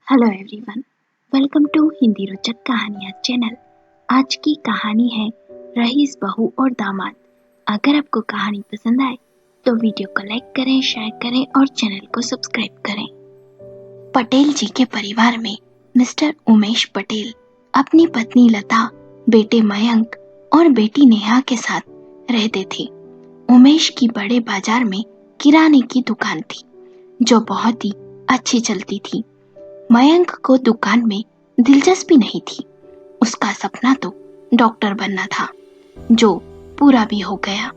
Hello everyone, welcome to Hindi रोचक कहानियाँ channel. आज की कहानी है रईस, बहू और दामाद। अगर आपको कहानी पसंद आए तो वीडियो को लाइक करें, शेयर करें और चैनल को सब्सक्राइब करें। पटेल जी के परिवार में मिस्टर उमेश पटेल अपनी पत्नी लता, बेटे मयंक और बेटी नेहा के साथ रहते थे। उमेश की बड़े बाजार में किराने की दुकान थी जो बहुत ही अच्छी चलती थी। मयंक को दुकान में दिलचस्पी नहीं थी। उसका सपना तो डॉक्टर बनना था, जो पूरा भी हो गया।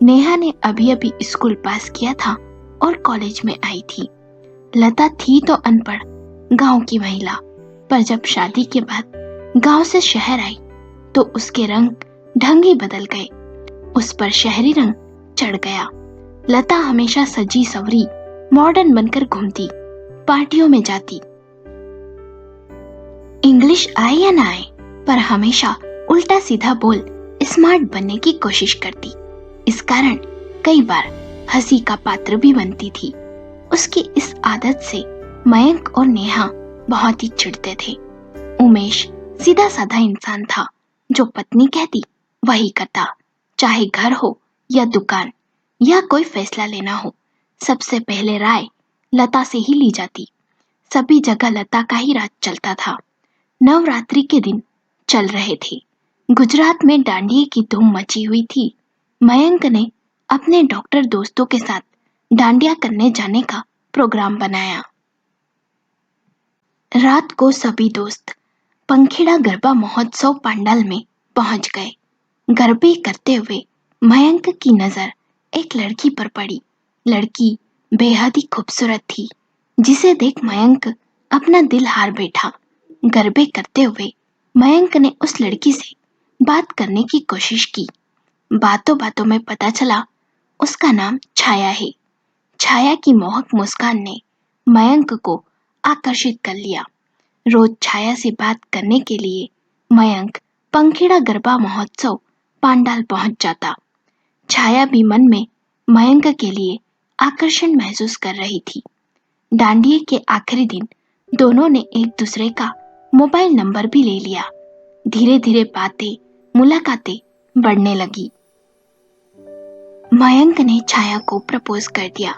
नेहा ने अभी अभी स्कूल पास किया था और कॉलेज में आई थी। लता थी तो अनपढ़ गांव की महिला, पर जब शादी के बाद गांव से शहर आई तो उसके रंग ढंग ही बदल गए। उस पर शहरी रंग चढ़ गया। लता हमेशा सजी सवरी मॉडर्न बनकर घूमती, पार्टियों में जाती। इंग्लिश आए या ना आए, पर हमेशा उल्टा सीधा बोल स्मार्ट बनने की कोशिश करती। इस कारण कई बार हंसी का पात्र भी बनती थी। उसकी इस आदत से मयंक और नेहा बहुत ही चिढ़ते थे। उमेश सीधा साधा इंसान था, जो पत्नी कहती वही करता। चाहे घर हो या दुकान या कोई फैसला लेना हो, सबसे पहले राय लता से ही ली जाती। सभी जगह लता का ही राज चलता था। नवरात्रि के दिन चल रहे थे। गुजरात में डांडिये की धूम मची हुई थी। मयंक ने अपने डॉक्टर दोस्तों के साथ डांडिया करने जाने का प्रोग्राम बनाया। रात को सभी दोस्त पंखेड़ा गरबा महोत्सव पंडाल में पहुंच गए। गरबे करते हुए मयंक की नजर एक लड़की पर पड़ी। लड़की बेहद ही खूबसूरत थी, जिसे देख मयंक अपना दिल हार बैठा। गरबे करते हुए मयंक ने उस लड़की से बात करने की कोशिश की। बातों बातों में पता चला उसका नाम छाया है। छाया की मोहक मुस्कान ने मयंक को आकर्षित कर लिया। रोज छाया से बात करने के लिए मयंक पंखेड़ा गरबा महोत्सव पंडाल पहुंच जाता। छाया भी मन में मयंक के लिए आकर्षण महसूस कर रही थी। डांडिये के आखिरी दिन दोनों ने एक दूसरे का मोबाइल नंबर भी ले लिया। धीरे धीरे बातें, मुलाकातें बढ़ने लगी। मयंक ने छाया को प्रपोज कर दिया।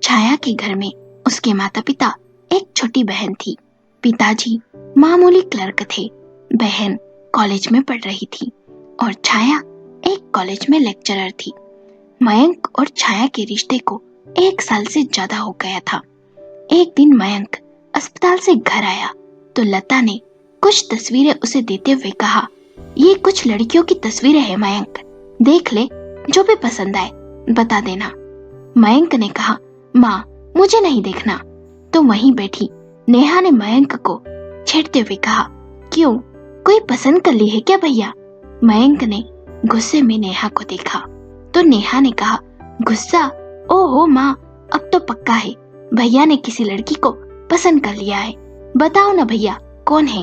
छाया के घर में उसके माता पिता, एक छोटी बहन थी। पिताजी मामूली क्लर्क थे, बहन कॉलेज में पढ़ रही थी और छाया एक कॉलेज में लेक्चरर थी। मयंक और छाया के रिश्ते को 1 साल से ज्यादा हो गया था। एक दिन मयंक अस्पताल से घर आया तो लता ने कुछ तस्वीरें उसे देते हुए कहा, ये कुछ लड़कियों की तस्वीरें हैं मयंक, देख ले, जो भी पसंद आए बता देना। मयंक ने कहा, माँ मुझे नहीं देखना। तो वहीं बैठी नेहा ने मयंक को छेड़ते हुए कहा, क्यों, कोई पसंद कर ली है क्या भैया? मयंक ने गुस्से में नेहा को देखा तो नेहा ने कहा, गुस्सा? ओहो माँ, अब तो पक्का है, भैया ने किसी लड़की को पसंद कर लिया है। बताओ ना भैया, कौन है?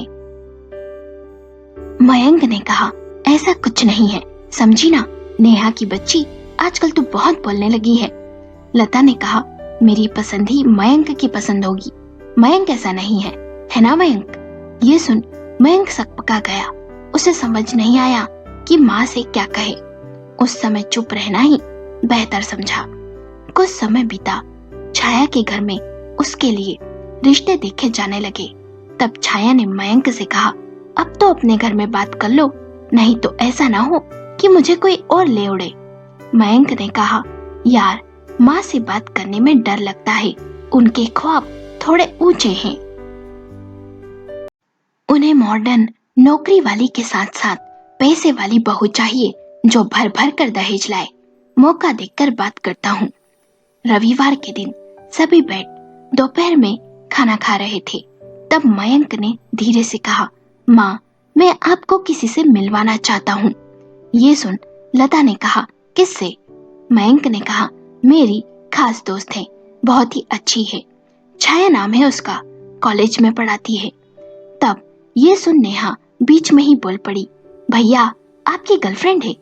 मयंक ने कहा, ऐसा कुछ नहीं है, समझी ना, नेहा की बच्ची आजकल तो बहुत बोलने लगी है। लता ने कहा, मेरी पसंद ही मयंक की पसंद होगी। मयंक ऐसा नहीं है ना मयंक? ये सुन मयंक सकपका गया। उसे समझ नहीं आया कि माँ से क्या कहे। उस समय चुप रहना ही बेहतर समझा। कुछ समय बीता। छाया के घर में उसके लिए रिश्ते देखे जाने लगे। तब छाया ने मयंक से कहा, अब तो अपने घर में बात कर लो, नहीं तो ऐसा ना हो कि मुझे कोई और ले उड़े। मयंक ने कहा, यार माँ से बात करने में डर लगता है, उनके ख्वाब थोड़े ऊंचे हैं। उन्हें मॉडर्न नौकरी वाली के साथ साथ पैसे वाली बहू चाहिए, जो भर भर कर दहेज लाए। मौका देखकर बात करता हूँ। रविवार के दिन सभी बैठ दोपहर में खाना खा रहे थे। तब मयंक ने धीरे से कहा, माँ मैं आपको किसी से मिलवाना चाहता हूँ। ये सुन लता ने कहा, किससे? मयंक ने कहा, मेरी खास दोस्त है, बहुत ही अच्छी है, छाया नाम है उसका, कॉलेज में पढ़ाती है। तब ये सुन नेहा बीच में ही बोल पड़ी, भैया आपकी गर्लफ्रेंड है?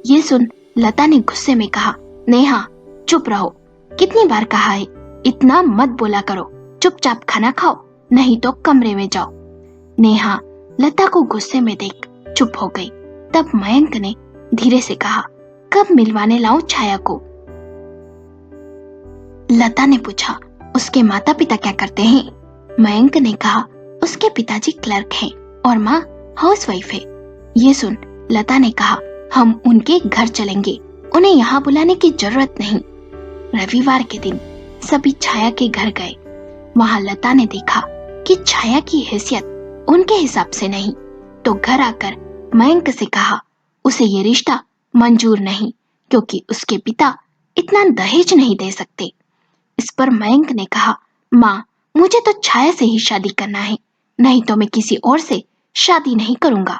ये सुन लता ने गुस्से में कहा, नेहा चुप रहो, कितनी बार कहा है, इतना मत बोला करो, चुपचाप खाना खाओ नहीं तो कमरे में जाओ। नेहा लता को गुस्से में देख चुप हो गई। तब मयंक ने धीरे से कहा, कब मिलवाने लाऊं छाया को? लता ने पूछा, उसके माता पिता क्या करते हैं? मयंक ने कहा, उसके पिताजी क्लर्क हैं और माँ हाउसवाइफ है। ये सुन लता ने कहा, हम उनके घर चलेंगे, उन्हें यहाँ बुलाने की जरूरत नहीं। रविवार के दिन सभी छाया के घर गए। वहां लता ने देखा कि छाया की हैसियत उनके हिसाब से नहीं, तो घर आकर मयंक से कहा उसे ये रिश्ता मंजूर नहीं, क्योंकि उसके पिता इतना दहेज नहीं दे सकते। इस पर मयंक ने कहा, माँ मुझे तो छाया से ही शादी करना है, नहीं तो मैं किसी और से शादी नहीं करूंगा।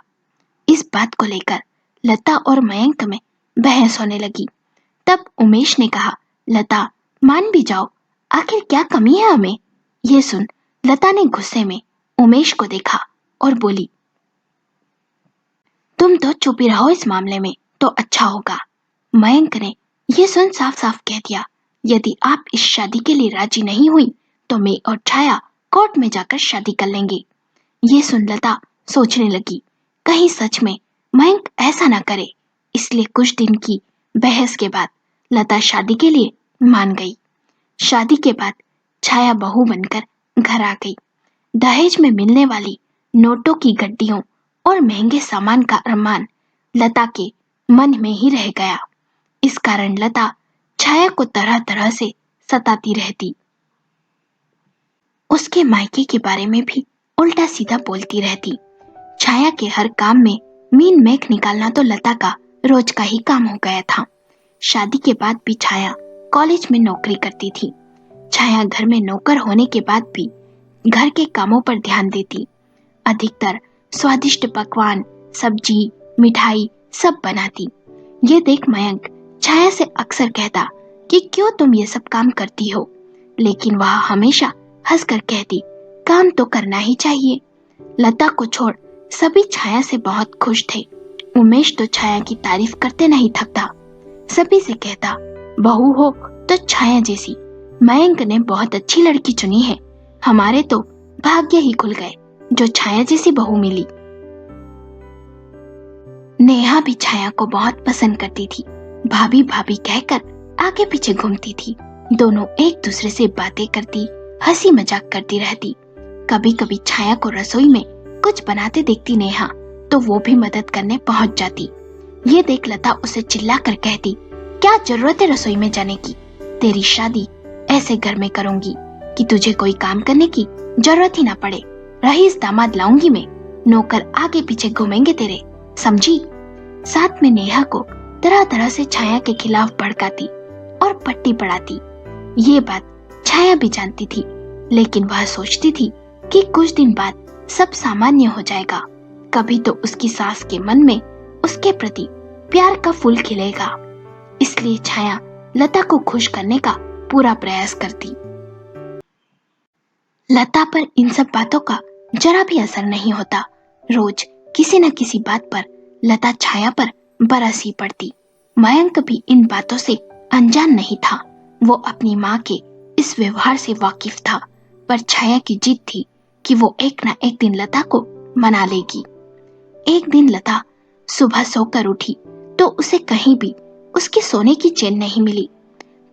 इस बात को लेकर लता और मयंक में बहस होने लगी। तब उमेश ने कहा, लता मान भी जाओ, आखिर क्या कमी है हमें? ये सुन लता ने गुस्से में उमेश को देखा और बोली, तुम तो चुप ही रहो इस मामले में तो अच्छा होगा। मयंक ने यह सुन साफ साफ कह दिया, यदि आप इस शादी के लिए राजी नहीं हुई तो मैं और छाया कोर्ट में जाकर शादी कर लेंगे। ये सुन लता सोचने लगी, कहीं सच में मयंक ऐसा ना करे। इसलिए कुछ दिन की बहस के बाद लता शादी के लिए मान गई। शादी के बाद छाया बहू बनकर घर आ गई। दहेज में मिलने वाली नोटों की गड्डियों और महंगे सामान का अरमान लता के मन में ही रह गया। इस कारण लता छाया को तरह तरह से सताती रहती। उसके मायके के बारे में भी उल्टा सीधा बोलती रहती। छाया के हर काम में मीन मेख निकालना तो लता का रोज का ही काम हो गया था। शादी के बाद भी छाया कॉलेज में नौकरी करती थी। छाया घर में नौकर होने के बाद भी घर के कामों पर ध्यान देती। अधिकतर स्वादिष्ट पकवान, सब्जी, मिठाई सब बनाती। ये देख मयंक छाया से अक्सर कहता कि क्यों तुम ये सब काम करती हो, लेकिन वह हमेशा हंसकर कहती, काम तो करना ही चाहिए। लता को छोड़ सभी छाया से बहुत खुश थे। उमेश तो छाया की तारीफ करते नहीं थकता। सभी से कहता, बहू हो तो छाया जैसी। मयंक ने बहुत अच्छी लड़की चुनी है, हमारे तो भाग्य ही खुल गए जो छाया जैसी बहू मिली। नेहा भी छाया को बहुत पसंद करती थी। भाभी भाभी कहकर आगे पीछे घूमती थी। दोनों एक दूसरे से बातें करती, हंसी मजाक करती रहती। कभी कभी छाया को रसोई में कुछ बनाते देखती नेहा तो वो भी मदद करने पहुंच जाती। ये देख लता उसे चिल्ला कर कहती, क्या जरूरत है रसोई में जाने की? तेरी शादी ऐसे घर में करूंगी कि तुझे कोई काम करने की जरूरत ही ना पड़े। रईस दामाद लाऊंगी मैं, नौकर आगे पीछे घूमेंगे तेरे, समझी? साथ में नेहा को तरह तरह से छाया के खिलाफ भड़काती और पट्टी पढ़ाती। ये बात छाया भी जानती थी, लेकिन वह सोचती थी कि कुछ दिन बाद सब सामान्य हो जाएगा। कभी तो उसकी सास के मन में उसके प्रति प्यार का फूल खिलेगा। इसलिए छाया लता को खुश करने का पूरा प्रयास करती। लता पर इन सब बातों का जरा भी असर नहीं होता। रोज किसी न किसी बात पर लता छाया पर बरस ही पड़ती। मयंक भी इन बातों से अनजान नहीं था। वो अपनी माँ के इस व्यवहार से वाकिफ था, पर छाया की जिद थी कि वो एक न एक दिन लता को मना लेगी। एक दिन लता सुबह सोकर उठी तो उसे कहीं भी उसके सोने की चैन नहीं मिली।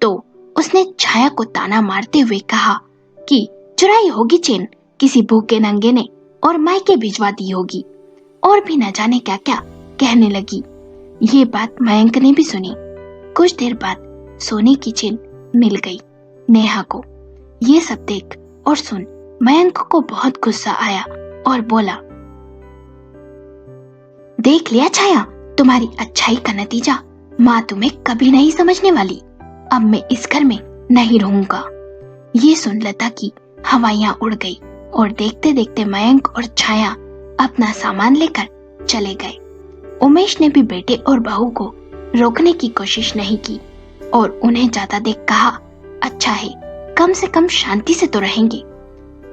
तो उसने छाया को ताना मारते हुए कहा कि चुराई होगी चैन किसी भूखे नंगे ने और मायके भिजवा दी होगी, और भी न जाने क्या क्या कहने लगी। ये बात मयंक ने भी सुनी। कुछ देर बाद सोने की चैन मिल गई नेहा को। ये सब देख और सुन मयंक को बहुत गुस्सा आया और बोला, देख लिया छाया, तुम्हारी अच्छाई का नतीजा माँ तुम्हें कभी नहीं समझने वाली। अब मैं इस घर में नहीं रहूंगा। ये सुन लता की हवाइयां उड़ गई और देखते देखते मयंक और छाया अपना सामान लेकर चले गए। उमेश ने भी बेटे और बहू को रोकने की कोशिश नहीं की और उन्हें जाता देख कहा, अच्छा है, कम से कम शांति से तो रहेंगे।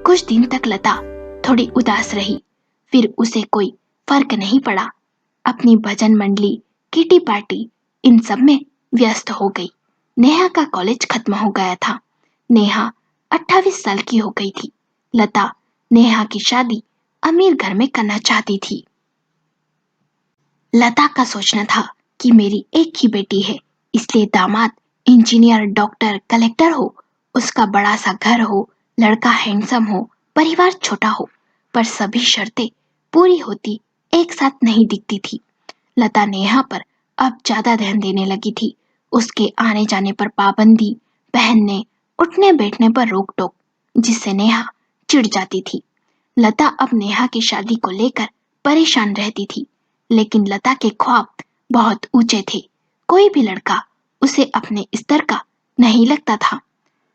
कुछ दिन तक लता थोड़ी उदास रही, फिर उसे कोई फर्क नहीं पड़ा। अपनी भजन मंडली, किटी पार्टी, इन सब में व्यस्त हो गई। नेहा का कॉलेज खत्म हो गया था। नेहा 28 साल की हो गई थी। लता नेहा की शादी अमीर घर में करना चाहती थी। लता का सोचना था कि मेरी एक ही बेटी है, इसलिए दामाद इंजीनियर, डॉक्टर, कलेक्टर हो, उसका बड़ा सा घर हो, लड़का हैंडसम हो, परिवार छोटा हो, पर सभी शर्तें पूरी होती एक साथ नहीं दिखती थी। लता नेहा पर अब ज्यादा ध्यान देने लगी थी। उसके आने जाने पर पाबंदी, पहनने, उठने बैठने पर रोक टोक, जिससे नेहा चिढ़ जाती थी। लता अब नेहा की शादी को लेकर परेशान रहती थी, लेकिन लता के ख्वाब बहुत ऊंचे थे। कोई भी लड़का उसे अपने स्तर का नहीं लगता था।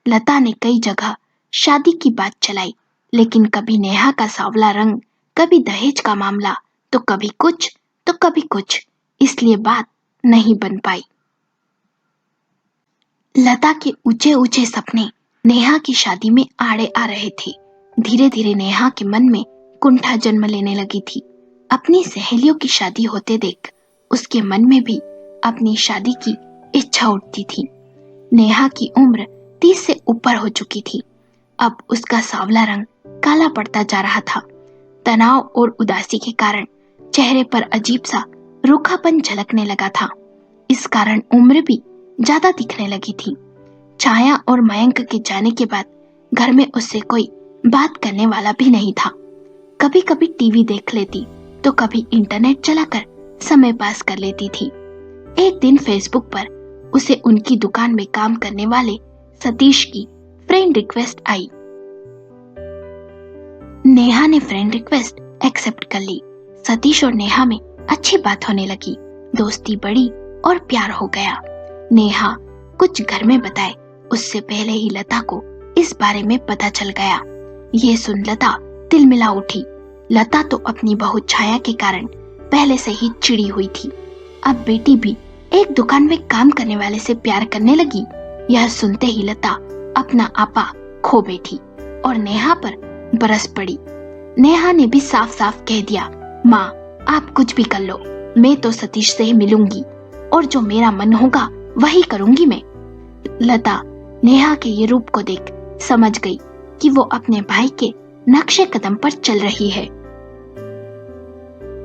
लता ने कई जगह शादी की बात चलाई, लेकिन कभी नेहा का सांवला रंग, कभी दहेज का मामला, तो कभी कुछ तो कभी कुछ, इसलिए बात नहीं बन पाई। लता के ऊंचे ऊंचे सपने नेहा की शादी में आड़े आ रहे थे। धीरे धीरे नेहा के मन में कुंठा जन्म लेने लगी थी। अपनी सहेलियों की शादी होते देख उसके मन में भी अपनी शादी की इच्छा उठती थी। नेहा की उम्र 30 से ऊपर हो चुकी थी। अब उसका सांवला रंग काला पड़ता जा रहा था। तनाव और उदासी के कारण चेहरे पर अजीब सा रूखापन झलकने लगा था। इस कारण उम्र भी ज्यादा दिखने लगी थी। छाया और मयंक के जाने के बाद घर में उससे कोई बात करने वाला भी नहीं था। कभी कभी टीवी देख लेती तो कभी इंटरनेट चलाकर समय पास कर लेती थी। एक दिन फेसबुक पर उसे उनकी दुकान में काम करने वाले सतीश की फ्रेंड रिक्वेस्ट आई। नेहा ने फ्रेंड रिक्वेस्ट एक्सेप्ट कर ली। सतीश और नेहा में अच्छी बात होने लगी, दोस्ती बढ़ी और प्यार हो गया। नेहा कुछ घर में बताए उससे पहले ही लता को इस बारे में पता चल गया। ये सुन लता तिलमिला उठी। लता तो अपनी बहू छाया के कारण पहले से ही चिड़ी हुई थी। अब बेटी भी एक दुकान में काम करने वाले से प्यार करने लगी। यह सुनते ही लता अपना आपा खो बैठी और नेहा पर बरस पड़ी। नेहा ने भी साफ साफ कह दिया, माँ आप कुछ भी कर लो, मैं तो सतीश से ही मिलूंगी और जो मेरा मन होगा वही करूंगी मैं। लता नेहा के ये रूप को देख समझ गई कि वो अपने भाई के नक्शे कदम पर चल रही है।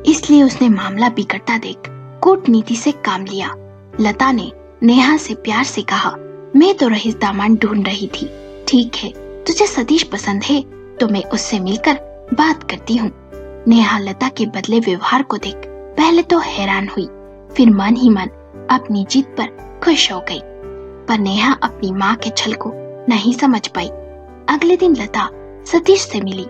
इसलिए उसने मामला बिगड़ता देख कूटनीति से काम लिया। लता ने नेहा से प्यार से कहा, मैं तो रईस दामाद ढूंढ रही थी, ठीक है तुझे सतीश पसंद है तो मैं उससे मिलकर बात करती हूँ। नेहा लता के बदले व्यवहार को देख पहले तो हैरान हुई, फिर मन ही मन अपनी जीत पर खुश हो गई। पर नेहा अपनी माँ के छल को नहीं समझ पाई। अगले दिन लता सतीश से मिली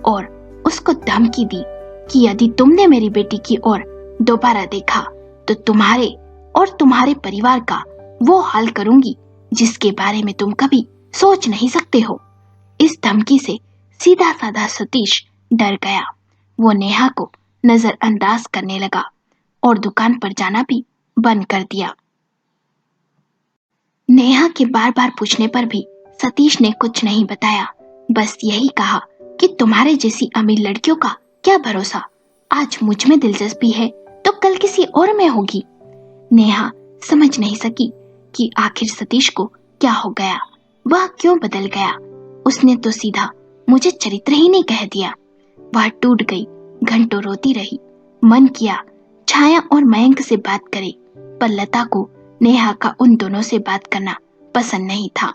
और उसको धमकी दी कि यदि तुमने मेरी बेटी की ओर दोबारा देखा तो तुम्हारे और तुम्हारे परिवार का वो हाल करूंगी जिसके बारे में तुम कभी सोच नहीं सकते हो। इस धमकी से सीधा साधा सतीश डर गया। वो नेहा को नजरअंदाज करने लगा और दुकान पर जाना भी बंद कर दिया। नेहा के बार बार पूछने पर भी सतीश ने कुछ नहीं बताया, बस यही कहा कि तुम्हारे जैसी अमीर लड़कियों का क्या भरोसा, आज मुझ में दिलचस्पी है तो कल किसी और में होगी। नेहा समझ नहीं सकी कि आखिर सतीश को क्या हो गया, वह क्यों बदल गया। उसने तो सीधा मुझे चरित्रहीन कह दिया। वह टूट गई, घंटों रोती रही। मन किया छाया और मयंक से बात करे, पर लता को नेहा का उन दोनों से बात करना पसंद नहीं था।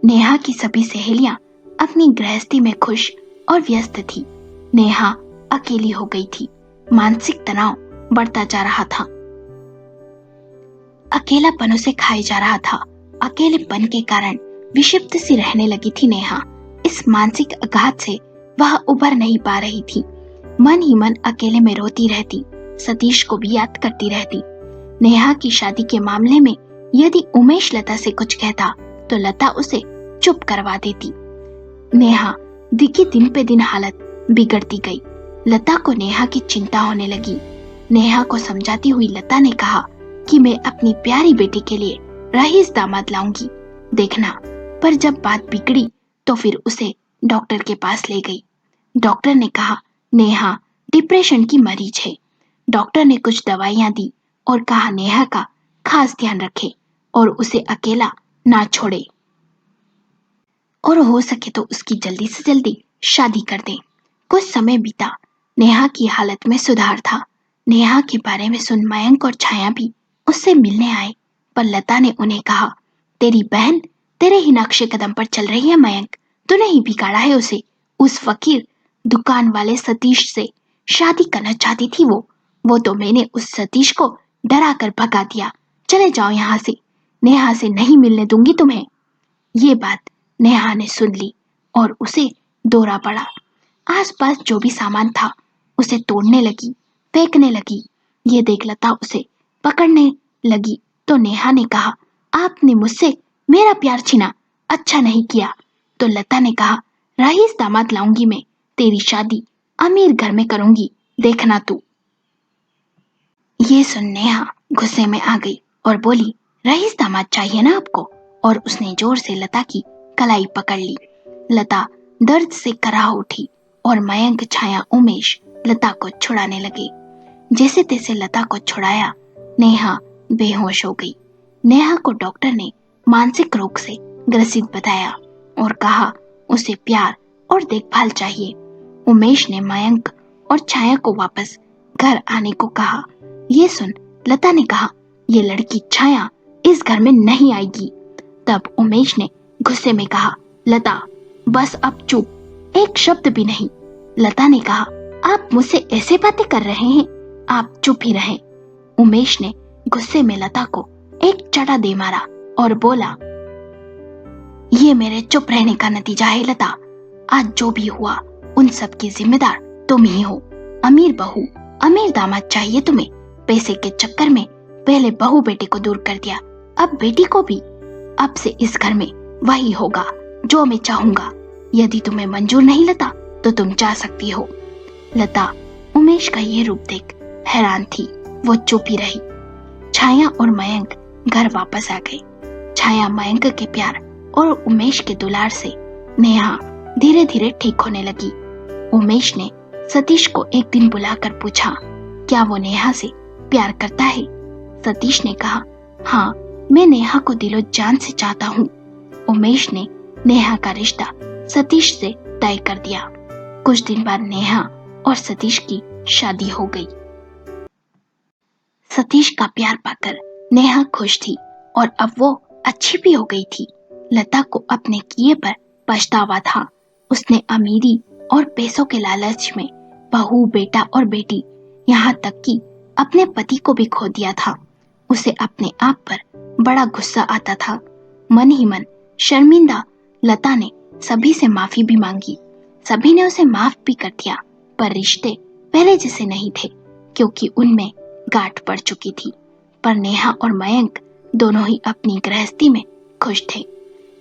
नेहा की सभी सहेलियां अपनी गृहस्थी में खुश और व्यस्त थी। नेहा अकेली हो गई थी। मानसिक तनाव बढ़ता जा रहा था। अकेलापन उसे खाए जा रहा था। अकेलेपन के कारण विक्षिप्त सी रहने लगी थी नेहा। इस मानसिक आघात से वह उबर नहीं पा रही थी। मन ही मन अकेले में रोती रहती, सतीश को भी याद करती रहती। नेहा की शादी के मामले में यदि उमेश लता से कुछ कहता तो लता उसे चुप करवा देती। नेहा की दिन पे दिन हालत बिगड़ती गई। लता को नेहा की चिंता होने लगी। नेहा को समझाती हुई लता ने कहा कि मैं अपनी प्यारी बेटी के लिए रईस दामाद लाऊंगी, देखना। पर जब बात बिगड़ी तो फिर उसे डॉक्टर के पास ले गई। डॉक्टर ने कहा नेहा डिप्रेशन की मरीज है। डॉक्टर ने कुछ दवाइयां दी और कहा नेहा का खास ध्यान रखे और उसे अकेला ना छोड़े और हो सके तो उसकी जल्दी से जल्दी शादी कर दें। कुछ समय बीता। नेहा की हालत में सुधार था। नेहा के बारे में सुन मयंक और छाया भी उससे मिलने आए, पर लता ने उन्हें कहा, तेरी बहन तेरे ही नक्शे कदम पर चल रही है मयंक, तूने ही बिगाड़ा है उसे। उस फकीर दुकान वाले सतीश से शादी करना चाहती थी वो तो मैंने उस सतीश को डरा कर भगा दिया। चले जाओ यहाँ से, नेहा से नहीं मिलने दूंगी तुम्हें। ये बात नेहा ने सुन ली और उसे दौरा पड़ा। आसपास जो भी सामान था उसे तोड़ने लगी, फेंकने लगी। ये देख लता उसे पकड़ने लगी तो नेहा ने कहा, आपने मुझसे मेरा प्यार छीना, अच्छा नहीं किया। तो लता ने कहा, रईस दामाद लाऊंगी मैं, तेरी शादी अमीर घर में करूंगी, देखना तू। ये सुन नेहा गुस्से में आ गई और बोली, रईस दामाद चाहिए ना आपको? और उसने जोर से लता की कलाई पकड़ ली। लता दर्द से कराह उठी और मयंक, छाया, उमेश लता को छुड़ाने लगे। जैसे तैसे लता को छुड़ाया, नेहा बेहोश हो गई। नेहा को डॉक्टर ने मानसिक रोग से ग्रसित बताया और कहा उसे प्यार और देखभाल चाहिए। उमेश ने मयंक और छाया को वापस घर आने को कहा। ये सुन लता ने कहा, ये लड़की छाया इस घर में नहीं आएगी। तब उमेश ने गुस्से में कहा, लता बस अब चुप, एक शब्द भी नहीं। लता ने कहा, आप मुझसे ऐसे बातें कर रहे हैं, आप चुप ही रहें। उमेश ने गुस्से में लता को एक चटा दे मारा और बोला, ये मेरे चुप रहने का नतीजा है लता। आज जो भी हुआ उन सब की जिम्मेदार तुम ही हो। अमीर बहू, अमीर दामाद चाहिए तुम्हें। पैसे के चक्कर में पहले बहू बेटे को दूर कर दिया, अब बेटी को भी। अब से इस घर में वही होगा जो मैं चाहूंगा। यदि तुम्हें मंजूर नहीं लता तो तुम जा सकती हो। लता उमेश का ये रूप देख हैरान थी, वो चुप ही रही। छाया और मयंक घर वापस आ गए। छाया मयंक के प्यार और उमेश के दुलार से नेहा धीरे धीरे ठीक होने लगी। उमेश ने सतीश को एक दिन बुलाकर पूछा, क्या वो नेहा से प्यार करता है? सतीश ने कहा, हाँ, मैं नेहा को दिलो जान से चाहता हूँ। उमेश ने नेहा का रिश्ता सतीश से तय कर दिया। कुछ दिन बाद नेहा और सतीश की शादी हो गई। सतीश का प्यार पाकर नेहा खुश थी और अब वो अच्छी भी हो गई थी। लता को अपने किए पर पछतावा था। उसने अमीरी और पैसों के लालच में बहू, बेटा और बेटी, यहाँ तक कि अपने पति को भी खो दिया था। उसे अपने आप पर बड़ा गुस्सा आता था। मन ही मन शर्मिंदा लता ने सभी से माफी भी मांगी। सभी ने उसे माफ भी कर दिया, पर रिश्ते पहले जैसे नहीं थे क्योंकि उनमें गांठ पड़ चुकी थी। पर नेहा और मयंक दोनों ही अपनी गृहस्थी में खुश थे।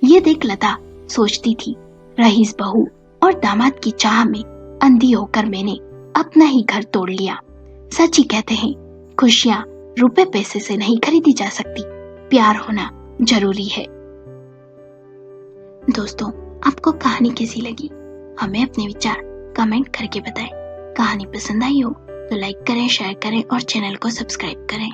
ये देख लता सोचती थी, रईस बहू और दामाद की चाह में अंधी होकर मैंने अपना ही घर तोड़ लिया। सच ही कहते हैं, खुशियां रुपए पैसे से नहीं खरीदी जा सकती, प्यार होना जरूरी है। दोस्तों, आपको कहानी कैसी लगी? हमें अपने विचार कमेंट करके बताएं। कहानी पसंद आई हो तो लाइक करें, शेयर करें और चैनल को सब्सक्राइब करें।